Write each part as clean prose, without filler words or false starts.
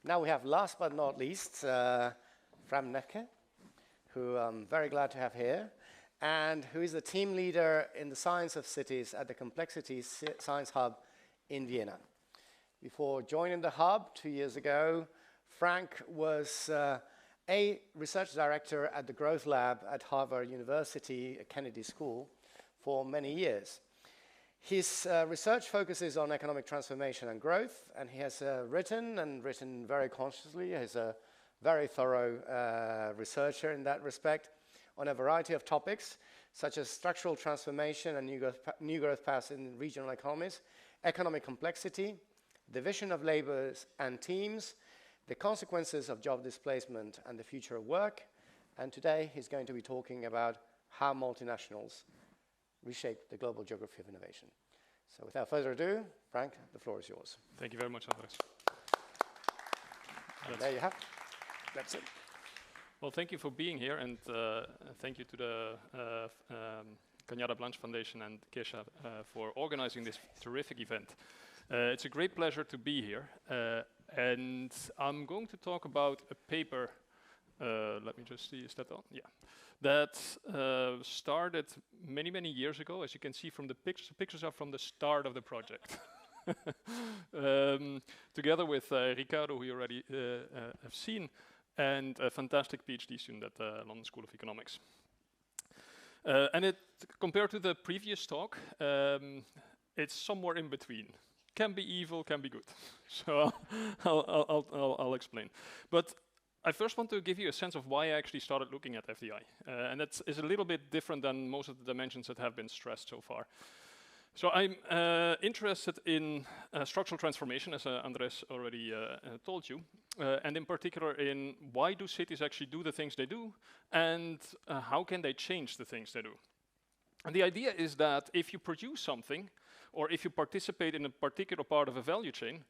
Now we have, last but not least, from Neffke, who I'm very glad to have here, and who is the team leader in the science of cities at the Complexity Science Hub in Vienna. Before joining the hub 2 years ago, Frank was a research director at the Growth Lab at Harvard University Kennedy School for many years. His research focuses on economic transformation and growth, and he has written very consciously. He's a very thorough researcher in that respect on a variety of topics, such as structural transformation and new growth paths in regional economies, economic complexity, division of labors and teams, the consequences of job displacement and the future of work. And today he's going to be talking about how multinationals reshape the global geography of innovation. So without further ado, Frank, the floor is yours. Thank you very much, Andrés. And there you have it. That's it. Well, thank you for being here, and thank you to the Cañada Blanch Foundation and Caixa for organizing this terrific event. It's a great pleasure to be here, and I'm going to talk about a paper, let me just see, is that on? Yeah. That started many, many years ago. As you can see from the pictures, the pictures are from the start of the project. Together with Ricardo, who you already have seen, and a fantastic PhD student at the London School of Economics. And it, compared to the previous talk, it's somewhere in between. Can be evil, can be good. So I'll explain. But I first want to give you a sense of why I actually started looking at FDI. And that is a little bit different than most of the dimensions that have been stressed so far. So I'm interested in structural transformation, as Andrés already told you, and in particular in why do cities actually do the things they do, and how can they change the things they do. And the idea is that if you produce something, or if you participate in a particular part of a value chain,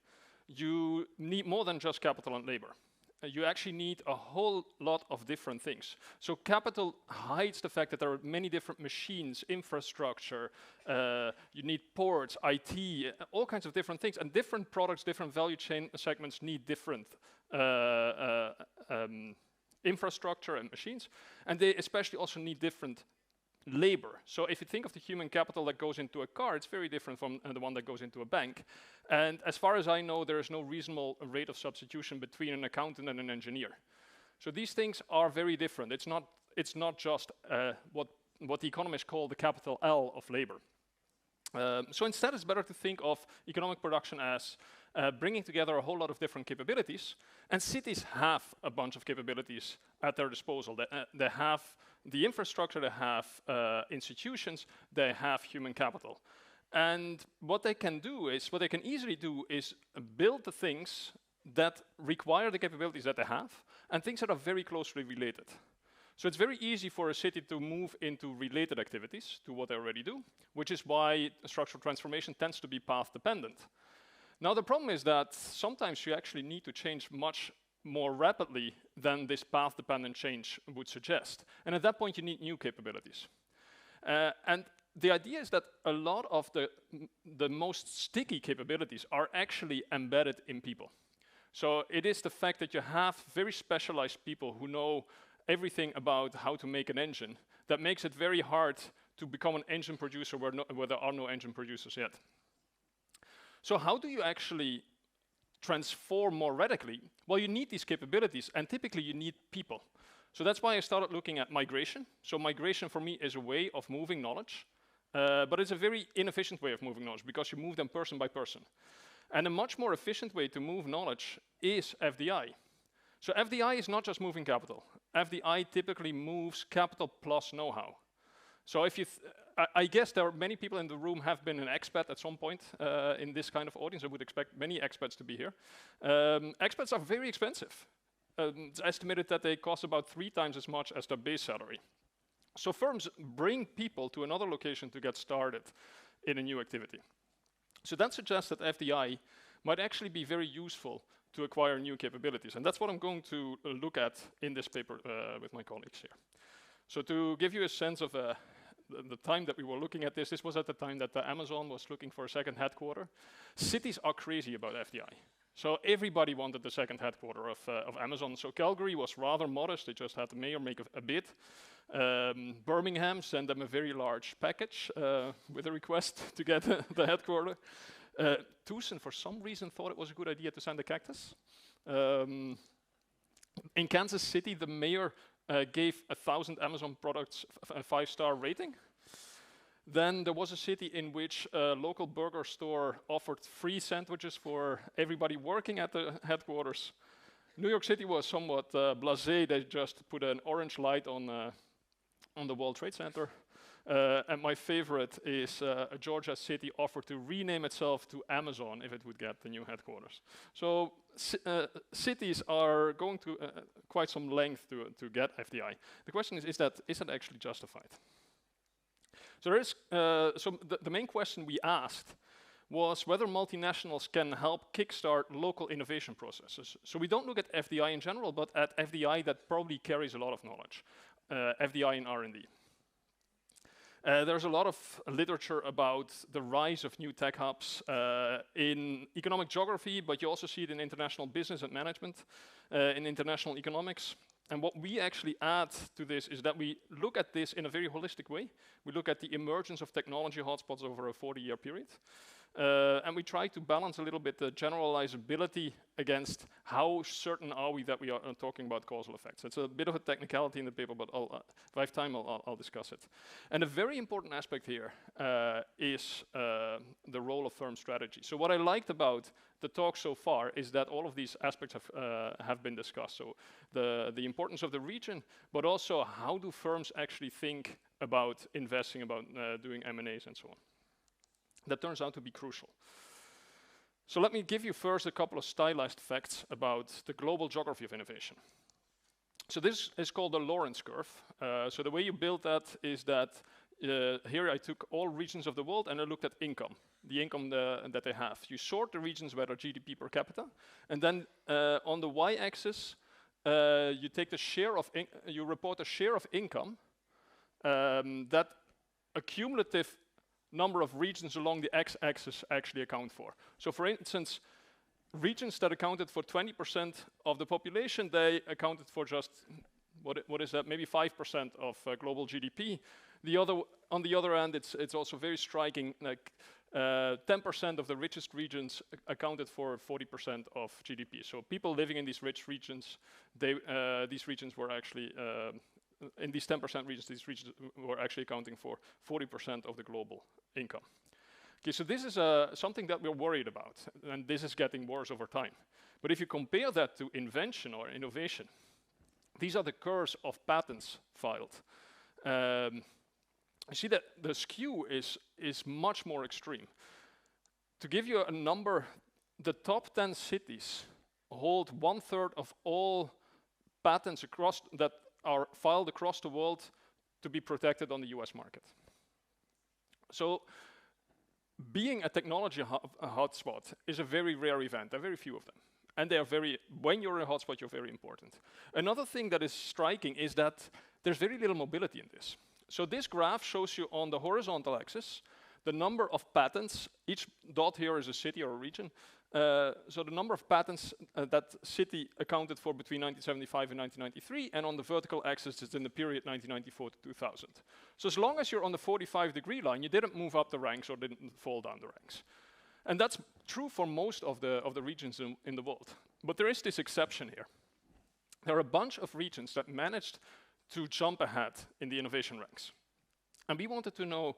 you need more than just capital and labor. You actually need a whole lot of different things. So capital hides the fact that there are many different machines, infrastructure, you need ports, IT, all kinds of different things. And different products, different value chain segments need different infrastructure and machines. And they especially also need different labor. So if you think of the human capital that goes into a car, it's very different from the one that goes into a bank. And as far as I know, there is no reasonable rate of substitution between an accountant and an engineer. So these things are very different. It's not just what the economists call the capital L of labor. So instead, it's better to think of economic production as bringing together a whole lot of different capabilities. And cities have a bunch of capabilities at their disposal. They have the infrastructure, they have institutions, they have human capital. And what they can easily do is build the things that require the capabilities that they have, and things that are very closely related. So it's very easy for a city to move into related activities to what they already do, which is why structural transformation tends to be path dependent. Now the problem is that sometimes you actually need to change much more rapidly than this path-dependent change would suggest. And at that point, you need new capabilities. And the idea is that a lot of the most sticky capabilities are actually embedded in people. So it is the fact that you have very specialized people who know everything about how to make an engine that makes it very hard to become an engine producer where there are no engine producers yet. So how do you actually transform more radically? Well, you need these capabilities, and typically you need people. So that's why I started looking at migration. So migration for me is a way of moving knowledge, but it's a very inefficient way of moving knowledge because you move them person by person. And a much more efficient way to move knowledge is FDI. So FDI is not just moving capital. FDI typically moves capital plus know-how. So if you, I guess there are many people in the room have been an expat at some point in this kind of audience. I would expect many expats to be here. Expats are very expensive. It's estimated that they cost about 3 times as much as their base salary. So firms bring people to another location to get started in a new activity. So that suggests that FDI might actually be very useful to acquire new capabilities. And that's what I'm going to look at in this paper with my colleagues here. So to give you a sense of the time that we were looking at this was at the time that Amazon was looking for a second headquarter. Cities are crazy about FDI. So everybody wanted the second headquarter of Amazon. So Calgary was rather modest. They just had the mayor make a bid. Birmingham sent them a very large package with a request to get the headquarter. Tucson, for some reason, thought it was a good idea to send a cactus. In Kansas City, the mayor gave 1,000 Amazon products a 5-star rating. Then there was a city in which a local burger store offered free sandwiches for everybody working at the headquarters. New York City was somewhat blasé. They just put an orange light on the World Trade Center. And my favorite is a Georgia city offered to rename itself to Amazon if it would get the new headquarters. So cities are going to quite some length to get FDI. The question is that actually justified? So there is, the main question we asked was whether multinationals can help kickstart local innovation processes. So we don't look at FDI in general, but at FDI that probably carries a lot of knowledge, FDI in R&D. There's a lot of literature about the rise of new tech hubs in economic geography, but you also see it in international business and management, in international economics. And what we actually add to this is that we look at this in a very holistic way. We look at the emergence of technology hotspots over a 40-year period. And we try to balance a little bit the generalizability against how certain are we that we are talking about causal effects. It's a bit of a technicality in the paper, but if I have time, I'll discuss it. And a very important aspect here is the role of firm strategy. So what I liked about the talk so far is that all of these aspects have been discussed. So the importance of the region, but also how do firms actually think about investing, about doing M&As and so on. That turns out to be crucial. So let me give you first a couple of stylized facts about the global geography of innovation. So this is called the Lorentz curve. So the way you build that is that here I took all regions of the world and I looked at income, the income that they have. You sort the regions by their GDP per capita, and then on the y-axis you take the share of you report the share of income that a cumulative number of regions along the x-axis actually account for. So for instance, regions that accounted for 20% of the population, they accounted for just, what is that, maybe 5% of global GDP. On the other end, it's also very striking, like 10% of the richest regions accounted for 40% of GDP. So people living in these rich regions, these regions were actually, in these 10% regions, these regions were actually accounting for 40% of the global income. Okay, so this is something that we're worried about, and this is getting worse over time. But if you compare that to invention or innovation, these are the curves of patents filed. You see that the skew is much more extreme. To give you a number, the top 10 cities hold 1/3 of all patents that are filed across the world to be protected on the US market. So being a technology hotspot is a very rare event. There are very few of them. And they are when you're a hotspot, you're very important. Another thing that is striking is that there's very little mobility in this. So this graph shows you on the horizontal axis the number of patents. Each dot here is a city or a region. So the number of patents that city accounted for between 1975 and 1993, and on the vertical axis is in the period 1994 to 2000. So as long as you're on the 45-degree line, you didn't move up the ranks or didn't fall down the ranks. And that's true for most of the regions in the world. But there is this exception here. There are a bunch of regions that managed to jump ahead in the innovation ranks. And we wanted to know,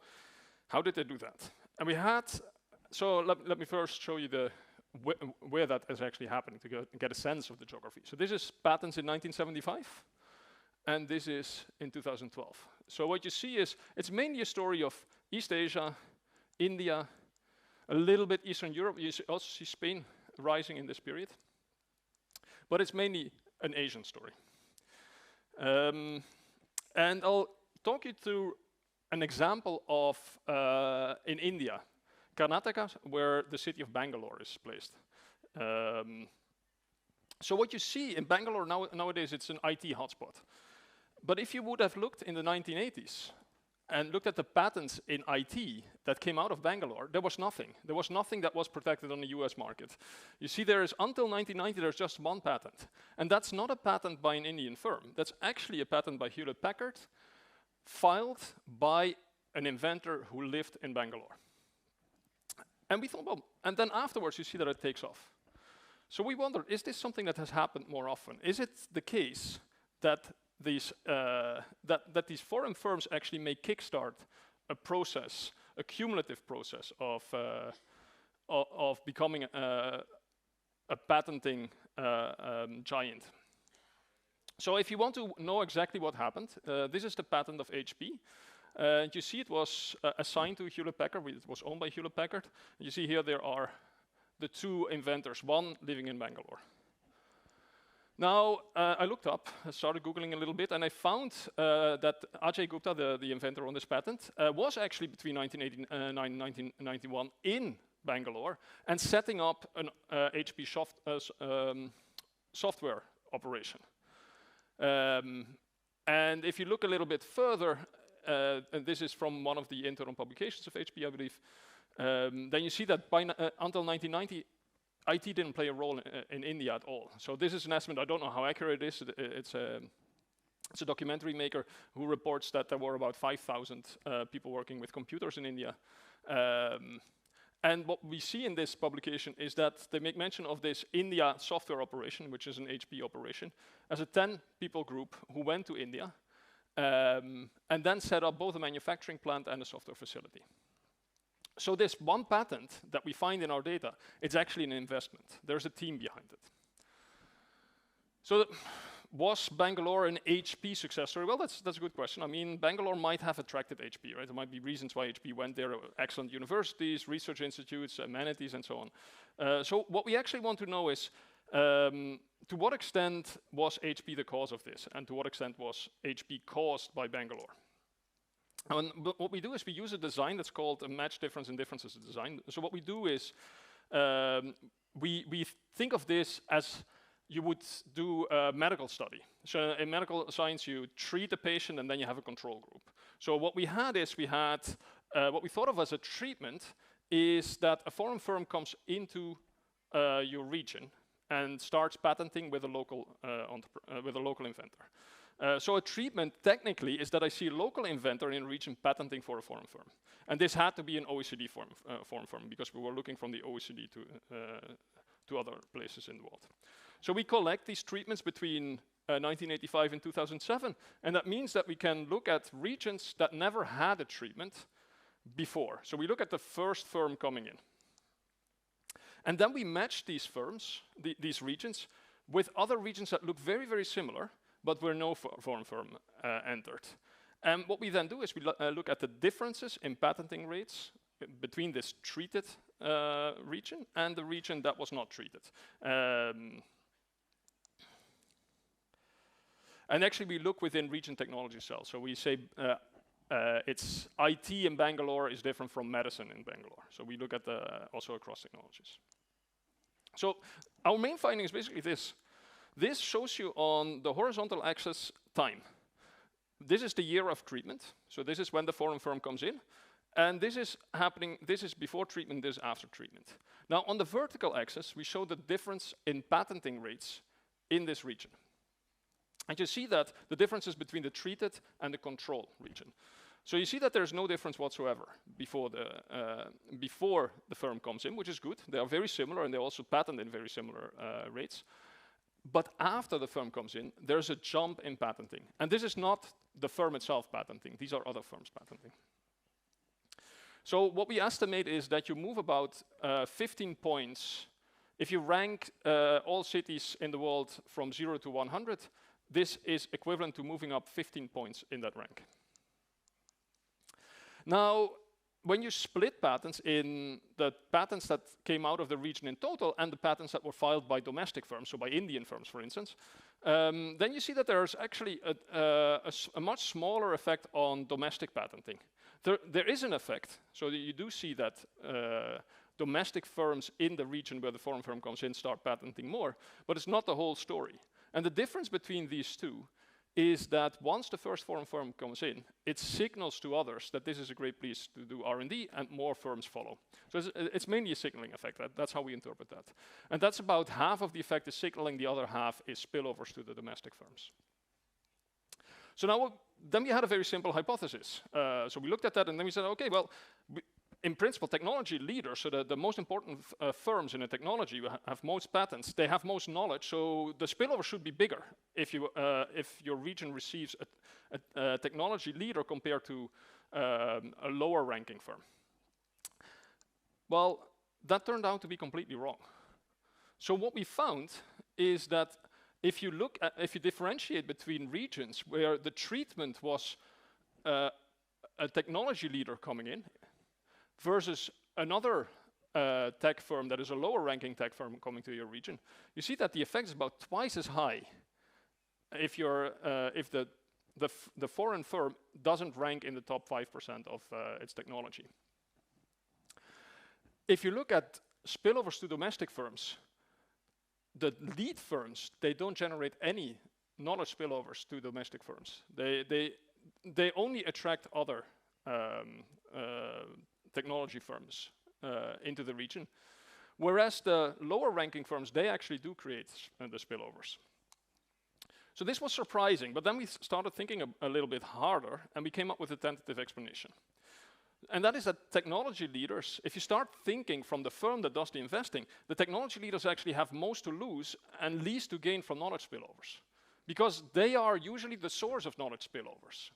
how did they do that? And we had, so let me first show you where that is actually happening to get a sense of the geography. So this is patents in 1975, and this is in 2012. So what you see is, it's mainly a story of East Asia, India, a little bit Eastern Europe. You also see Spain rising in this period. But it's mainly an Asian story. And I'll talk you through an example of, in India, Karnataka, where the city of Bangalore is placed. So what you see in Bangalore nowadays, it's an IT hotspot. But if you would have looked in the 1980s, and looked at the patents in IT that came out of Bangalore, there was nothing. There was nothing that was protected on the US market. You see, there is, until 1990, there's just one patent. And that's not a patent by an Indian firm. That's actually a patent by Hewlett-Packard, filed by an inventor who lived in Bangalore. And we thought, well, and then afterwards you see that it takes off. So we wondered, is this something that has happened more often? Is it the case that these foreign firms actually may kickstart a process, a cumulative process of becoming a patenting giant? So if you want to know exactly what happened, this is the patent of HP. You see it was assigned to Hewlett-Packard. It was owned by Hewlett-Packard. You see here there are the two inventors, one living in Bangalore. Now, I looked up, I started Googling a little bit, and I found that Ajay Gupta, the inventor on this patent, was actually between 1989 and 1991 in Bangalore and setting up an HP software operation. And if you look a little bit further, and this is from one of the internal publications of HP, I believe, then you see that by until 1990, IT didn't play a role in India at all. So this is an estimate. I don't know how accurate it is. It's a documentary maker who reports that there were about 5,000 people working with computers in India. And what we see in this publication is that they make mention of this India software operation, which is an HP operation, as a 10-people group who went to India and then set up both a manufacturing plant and a software facility. So this one patent that we find in our data, it's actually an investment. There's a team behind it. So was Bangalore an HP success story? Well, that's a good question. I mean, Bangalore might have attracted HP, right? There might be reasons why HP went there, excellent universities, research institutes, amenities, and so on. So what we actually want to know is, to what extent was HP the cause of this? And to what extent was HP caused by Bangalore? And what we do is we use a design that's called a match difference and differences design. So what we do is we think of this as you would do a medical study. So in medical science, you treat a patient and then you have a control group. So what we had is we had what we thought of as a treatment is that a foreign firm comes into your region and starts patenting with a local inventor. So a treatment, technically, is that I see a local inventor in a region patenting for a foreign firm. And this had to be an OECD foreign firm, because we were looking from the OECD to other places in the world. So we collect these treatments between 1985 and 2007, and that means that we can look at regions that never had a treatment before. So we look at the first firm coming in. And then we match these firms, these regions, with other regions that look very, very similar, but where no foreign firm entered. And what we then do is we look at the differences in patenting rates between this treated region and the region that was not treated. And actually we look within region technology cells. So we say it's IT in Bangalore is different from medicine in Bangalore. So we look at also across technologies. So our main finding is basically this. This shows you on the horizontal axis time. This is the year of treatment. So this is when the foreign firm comes in. And this is happening, this is before treatment, this is after treatment. Now on the vertical axis, we show the difference in patenting rates in this region. And you see that the differences between the treated and the control region. So you see that there's no difference whatsoever before the firm comes in, which is good. They are very similar and they also patent in very similar rates. But after the firm comes in, there's a jump in patenting. And this is not the firm itself patenting. These are other firms patenting. So what we estimate is that you move about 15 points. If you rank all cities in the world from 0 to 100, this is equivalent to moving up 15 points in that rank. Now, when you split patents in the patents that came out of the region in total and the patents that were filed by domestic firms, so by Indian firms, for instance, then you see that there's actually a much smaller effect on domestic patenting. There is an effect, so that you do see that domestic firms in the region where the foreign firm comes in start patenting more, but it's not the whole story. And the difference between these two is that once the first foreign firm comes in, it signals to others that this is a great place to do R&D, and more firms follow. So it's mainly a signaling effect. That's how we interpret that. And that's about half of the effect is signaling, the other half is spillovers to the domestic firms. So now, then we had a very simple hypothesis. So we looked at that and then we said, okay, well, in principle, technology leaders, so the most important firms in a technology have most patents, they have most knowledge, so the spillover should be bigger if your region receives a technology leader compared to a lower ranking firm. Well, that turned out to be completely wrong. So what we found is that if you differentiate between regions where the treatment was a technology leader coming in, versus another tech firm that is a lower ranking tech firm coming to your region, you see that the effect is about twice as high if the foreign firm doesn't rank in the top 5% of its technology. If you look at spillovers to domestic firms, the lead firms, they don't generate any knowledge spillovers to domestic firms. They only attract other technology firms into the region, whereas the lower ranking firms, they actually do create the spillovers. So this was surprising, but then we started thinking a little bit harder, and we came up with a tentative explanation. And that is that technology leaders, if you start thinking from the firm that does the investing, the technology leaders actually have most to lose and least to gain from knowledge spillovers, because they are usually the source of knowledge spillovers.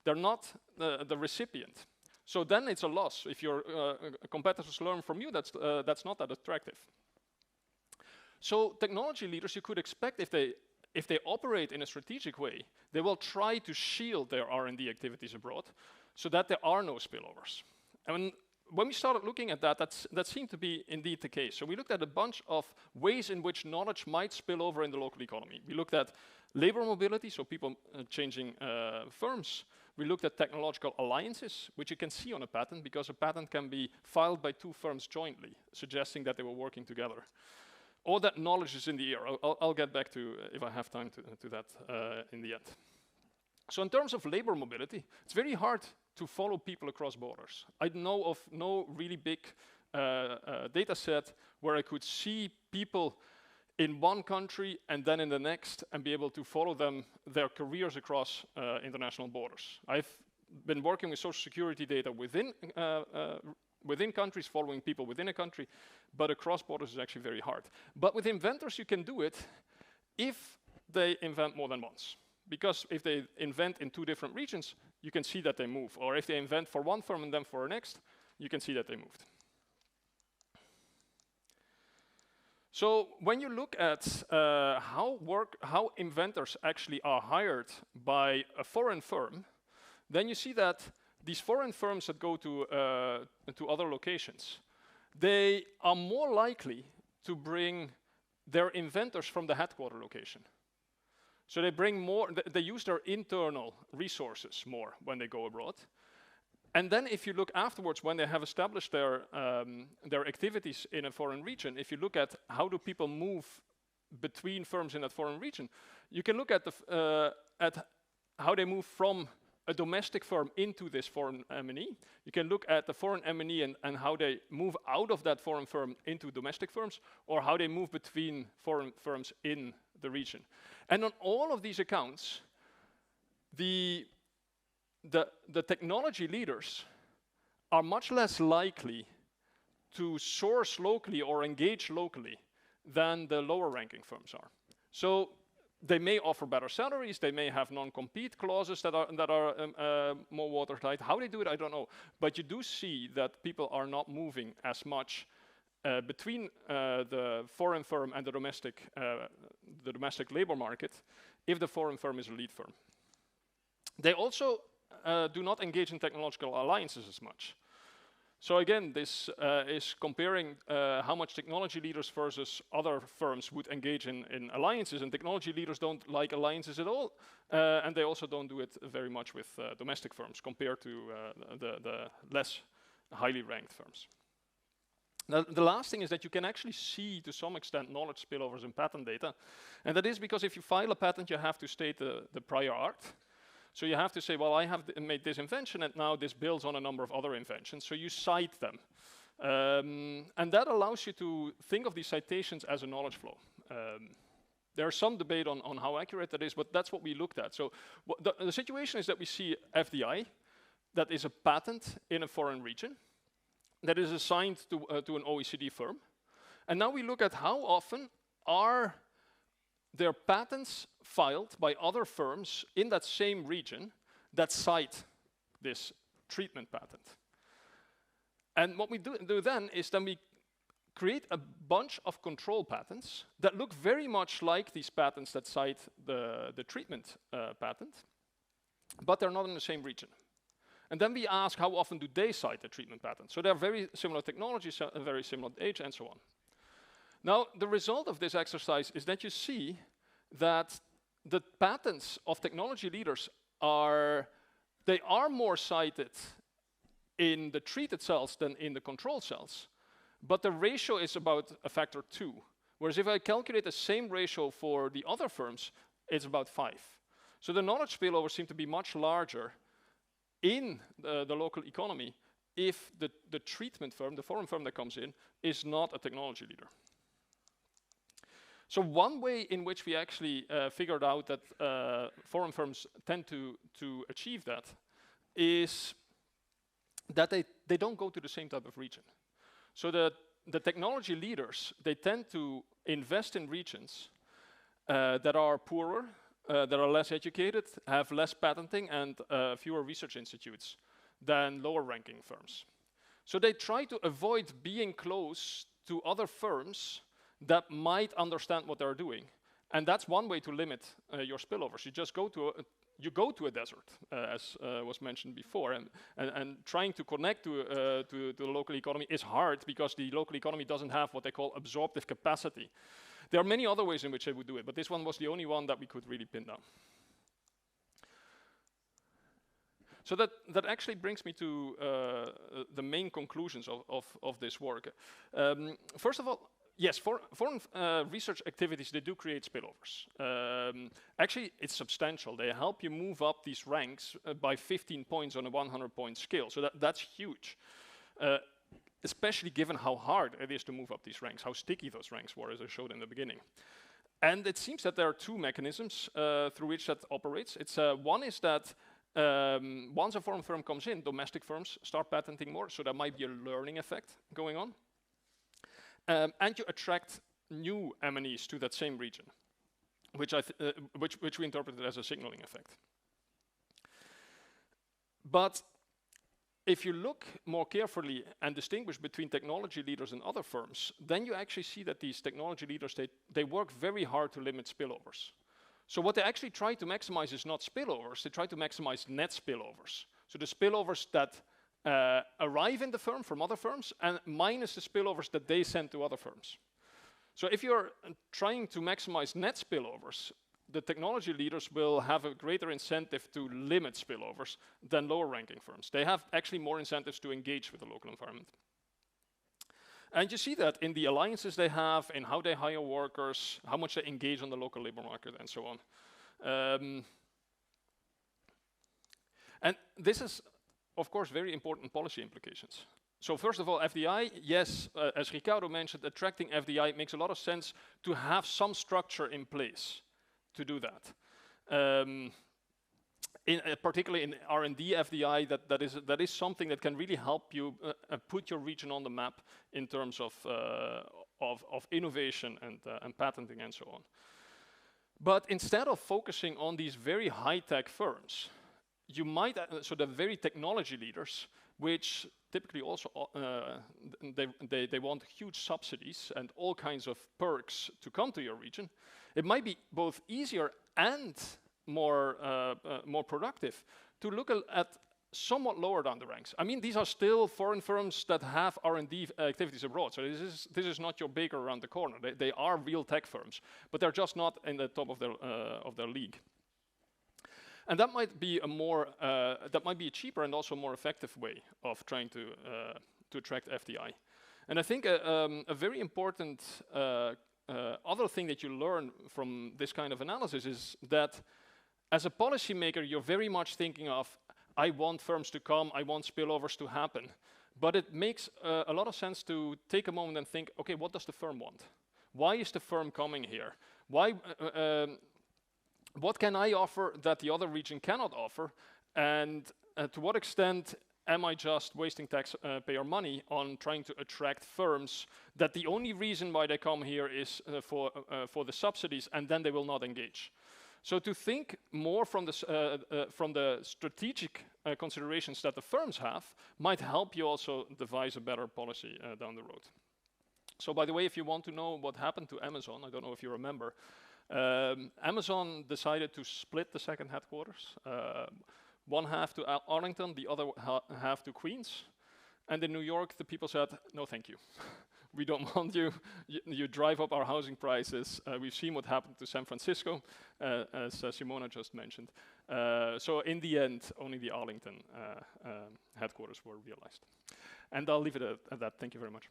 They're not the recipient. So then it's a loss. If your competitors learn from you, that's not that attractive. So technology leaders, you could expect if they operate in a strategic way, they will try to shield their R&D activities abroad so that there are no spillovers. And when we started looking at that, that seemed to be indeed the case. So we looked at a bunch of ways in which knowledge might spill over in the local economy. We looked at labor mobility, so people changing firms. We looked at technological alliances, which you can see on a patent, because a patent can be filed by two firms jointly, suggesting that they were working together. Or that knowledge is in the air. I'll get back to, if I have time, to that in the end. So in terms of labor mobility, it's very hard to follow people across borders. I know of no really big data set where I could see people in one country and then in the next and be able to follow their careers across international borders. I've been working with social security data within countries, following people within a country, but across borders is actually very hard. But with inventors, you can do it if they invent more than once. Because if they invent in two different regions, you can see that they move. Or if they invent for one firm and then for the next, you can see that they moved. So when you look at how inventors actually are hired by a foreign firm, then you see that these foreign firms that go to other locations, they are more likely to bring their inventors from the headquarter location. So they bring more, they use their internal resources more when they go abroad. And then if you look afterwards, when they have established their activities in a foreign region, if you look at how do people move between firms in that foreign region, you can look at how they move from a domestic firm into this foreign M&E. You can look at the foreign M&E and how they move out of that foreign firm into domestic firms, or how they move between foreign firms in the region. And on all of these accounts, the technology leaders are much less likely to source locally or engage locally than the lower ranking firms are. So they may offer better salaries, they may have non-compete clauses that are more watertight. How they do it, I don't know. But you do see that people are not moving as much between the foreign firm and the domestic labor market if the foreign firm is a lead firm. They also do not engage in technological alliances as much. So again, this is comparing how much technology leaders versus other firms would engage in alliances, and technology leaders don't like alliances at all, and they also don't do it very much with domestic firms compared to the less highly ranked firms. Now, the last thing is that you can actually see, to some extent, knowledge spillovers in patent data. And that is because if you file a patent, you have to state the prior art. So you have to say, well, I have made this invention, and now this builds on a number of other inventions. So you cite them. And that allows you to think of these citations as a knowledge flow. There's some debate on how accurate that is, but that's what we looked at. So the situation is that we see FDI, that is a patent in a foreign region, that is assigned to an OECD firm. And now we look at how often are there patents filed by other firms in that same region that cite this treatment patent. And what we do then is we create a bunch of control patents that look very much like these patents that cite the treatment patent, but they're not in the same region. And then we ask how often do they cite the treatment patent. So they're very similar technologies, very similar age, and so on. Now, the result of this exercise is that you see that the patents of technology leaders are more cited in the treated cells than in the control cells, but the ratio is about a factor 2. Whereas if I calculate the same ratio for the other firms, it's about 5. So the knowledge spillovers seem to be much larger in the local economy if the treatment firm, the foreign firm that comes in, is not a technology leader. So one way in which we actually figured out that foreign firms tend to achieve that is that they don't go to the same type of region. So the technology leaders, they tend to invest in regions that are poorer, that are less educated, have less patenting, and fewer research institutes than lower ranking firms. So they try to avoid being close to other firms that might understand what they're doing. And that's one way to limit your spillovers. You just go to a desert, as was mentioned before, and trying to connect to the local economy is hard because the local economy doesn't have what they call absorptive capacity. There are many other ways in which they would do it, but this one was the only one that we could really pin down. So that actually brings me to the main conclusions of this work. First of all, yes, foreign research activities, they do create spillovers. Actually, it's substantial. They help you move up these ranks by 15 points on a 100-point scale. So that's huge, especially given how hard it is to move up these ranks, how sticky those ranks were, as I showed in the beginning. And it seems that there are two mechanisms through which that operates. One is that once a foreign firm comes in, domestic firms start patenting more, so there might be a learning effect going on. And you attract new M&Es to that same region, which we interpreted as a signaling effect. But if you look more carefully and distinguish between technology leaders and other firms, then you actually see that these technology leaders, they work very hard to limit spillovers. So what they actually try to maximize is not spillovers, they try to maximize net spillovers. So the spillovers that arrive in the firm from other firms, and minus the spillovers that they send to other firms. So if you're trying to maximize net spillovers, the technology leaders will have a greater incentive to limit spillovers than lower ranking firms. They have actually more incentives to engage with the local environment. And you see that in the alliances they have, in how they hire workers, how much they engage on the local labor market, and so on. And this is, of course, very important policy implications. So first of all, FDI, yes, as Ricardo mentioned, attracting FDI makes a lot of sense to have some structure in place to do that. Particularly in R&D FDI, that is something that can really help you put your region on the map in terms of innovation and patenting and so on. But instead of focusing on these very high-tech firms, you might, so the very technology leaders, which typically also, they want huge subsidies and all kinds of perks to come to your region, it might be both easier and more productive to look at somewhat lower down the ranks. I mean, these are still foreign firms that have R&D activities abroad, so this is not your baker around the corner. They are real tech firms, but they're just not in the top of their league. And that might be a cheaper and also more effective way of trying to attract FDI. And I think a very important other thing that you learn from this kind of analysis is that as a policymaker, you're very much thinking of, I want firms to come, I want spillovers to happen. But it makes a lot of sense to take a moment and think, okay, what does the firm want? Why is the firm coming here? Why, what can I offer that the other region cannot offer? And to what extent am I just wasting taxpayer money on trying to attract firms that the only reason why they come here is for the subsidies, and then they will not engage? So to think more from the strategic considerations that the firms have might help you also devise a better policy down the road. So by the way, if you want to know what happened to Amazon, I don't know if you remember, Amazon decided to split the second headquarters. One half to Arlington, the other half to Queens. And in New York, the people said, no, thank you. We don't want you. You drive up our housing prices. We've seen what happened to San Francisco, as Simona just mentioned. So in the end, only the Arlington headquarters were realized. And I'll leave it at that. Thank you very much.